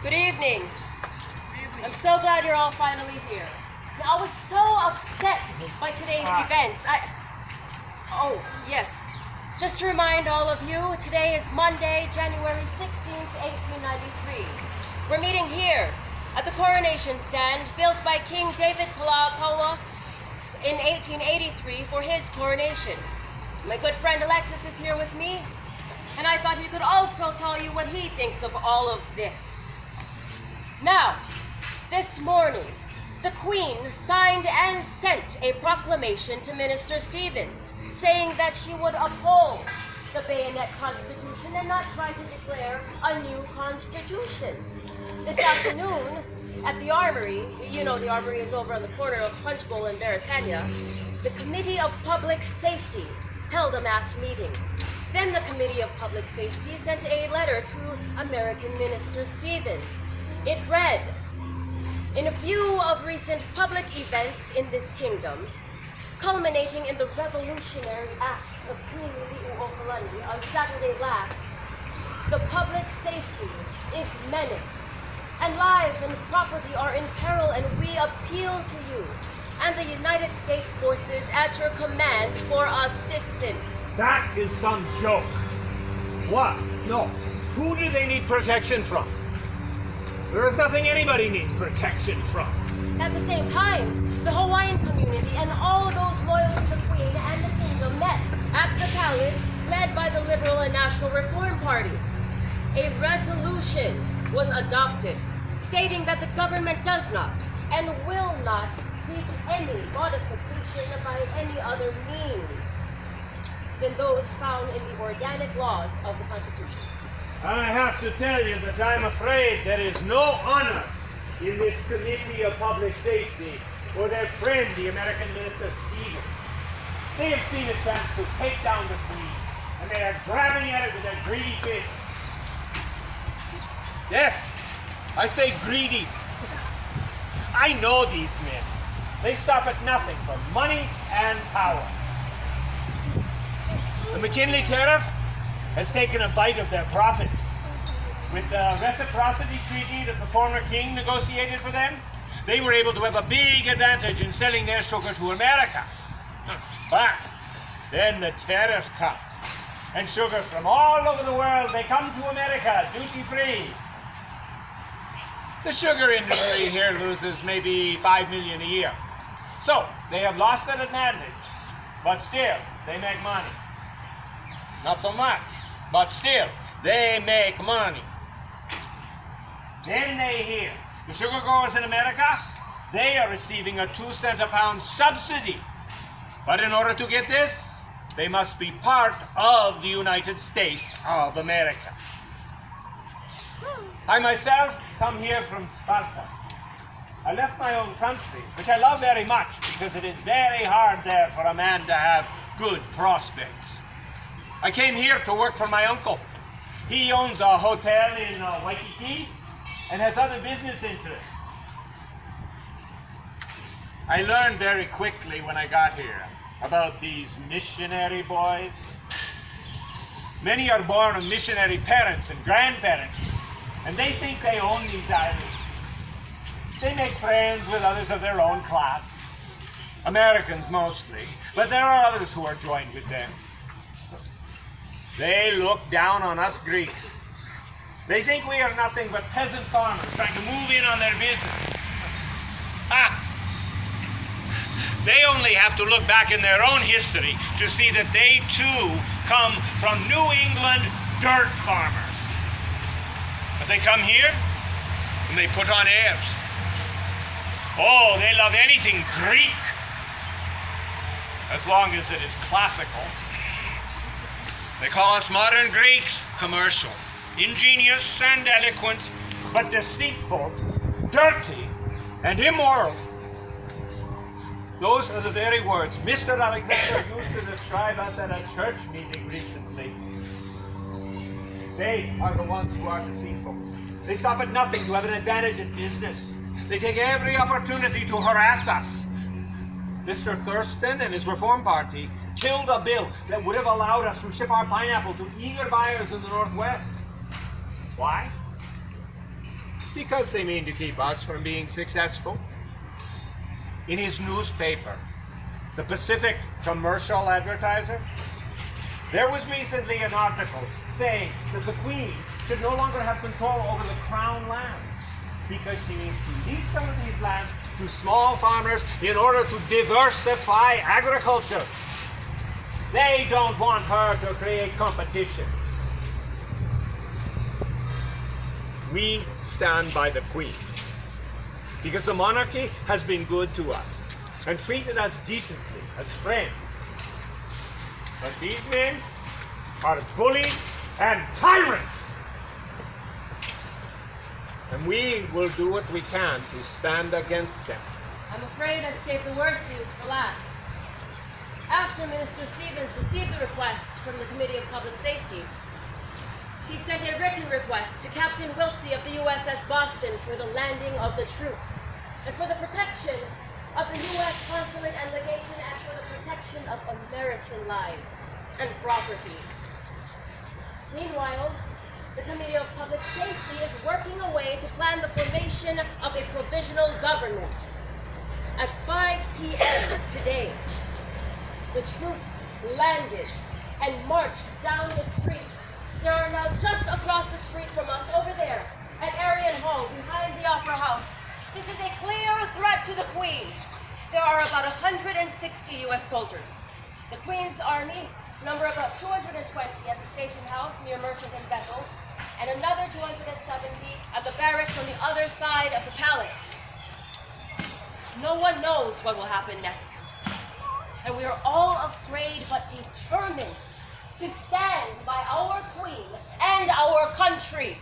Good evening. I'm so glad you're all finally here. I was so upset by today's events. Oh, yes. Just to remind all of you, today is Monday, January 16th, 1893. We're meeting here at the coronation stand built by King David Kalakaua in 1883 for his coronation. My good friend Alexis is here with me, and I thought he could also tell you what he thinks of all of this. Now, this morning, the Queen signed and sent a proclamation to Minister Stevens, saying that she would uphold the Bayonet Constitution and not try to declare a new constitution. This afternoon, at the Armory, you know the Armory is over on the corner of Punch Bowl and Veritania, the Committee of Public Safety held a mass meeting. Then the Committee of Public Safety sent a letter to American Minister Stevens. It read, "In view of recent public events in this kingdom, culminating in the revolutionary acts of Queen Iolani on Saturday last, the public safety is menaced, and lives and property are in peril, and we appeal to you and the United States forces at your command for assistance." That is some joke. What? No. Who do they need protection from? There is nothing anybody needs protection from. At the same time, the Hawaiian community and all those loyal to the Queen and the kingdom met at the palace, led by the Liberal and National Reform parties. A resolution was adopted, stating that the government does not and will not seek any modification by any other means than those found in the organic laws of the Constitution. I have to tell you that I'm afraid there is no honor in this Committee of Public Safety or their friend, the American Minister Stevens. They have seen a chance to take down the Queen, and they are grabbing at it with their greedy fists. Yes, I say greedy. I know these men. They stop at nothing for money and power. The McKinley Tariff has taken a bite of their profits. With the reciprocity treaty that the former king negotiated for them, they were able to have a big advantage in selling their sugar to America. But then the tariff comes, and sugar from all over the world, they come to America duty-free. The sugar industry here loses maybe $5 million a year. So they have lost that advantage, but still, they make money. Not so much, but still, they make money. Then they hear the sugar growers in America, they are receiving a 2 cents a pound subsidy. But in order to get this, they must be part of the United States of America. I myself come here from Sparta. I left my own country, which I love very much because it is very hard there for a man to have good prospects. I came here to work for my uncle. He owns a hotel in Waikiki and has other business interests. I learned very quickly when I got here about these missionary boys. Many are born of missionary parents and grandparents, and they think they own these islands. They make friends with others of their own class, Americans mostly, but there are others who are joined with them. They look down on us Greeks. They think we are nothing but peasant farmers trying to move in on their business. They only have to look back in their own history to see that they too come from New England dirt farmers. But they come here and they put on airs. Oh, they love anything Greek, as long as it is classical. They call us modern Greeks, commercial, ingenious and eloquent, but deceitful, dirty, and immoral. Those are the very words Mr. Alexander used to describe us at a church meeting recently. They are the ones who are deceitful. They stop at nothing to have an advantage in business. They take every opportunity to harass us. Mr. Thurston and his Reform Party killed a bill that would have allowed us to ship our pineapple to eager buyers in the Northwest. Why? because they mean to keep us from being successful. In his newspaper, the Pacific Commercial Advertiser, there was recently an article saying that the Queen should no longer have control over the Crown lands because she needs to lease some of these lands to small farmers in order to diversify agriculture. They don't want her to create competition. We stand by the Queen because the monarchy has been good to us and treated us decently as friends. But these men are bullies and tyrants. And we will do what we can to stand against them. I'm afraid I've saved the worst news for last. After Minister Stevens received the request from the Committee of Public Safety, he sent a written request to Captain Wiltsey of the USS Boston for the landing of the troops and for the protection of the U.S. consulate and legation and for the protection of American lives and property. Meanwhile, the Committee of Public Safety is working away to plan the formation of a provisional government. At 5 p.m. today, the troops landed and marched down the street. They are now just across the street from us, over there, at Arian Hall, behind the Opera House. This is a clear threat to the Queen. There are about 160 U.S. soldiers. The Queen's Army number about 220 at the station house near Merchant and Bethel, and another 270 at the barracks on the other side of the palace. No one knows what will happen next. And we are all afraid but determined to stand by our Queen and our country.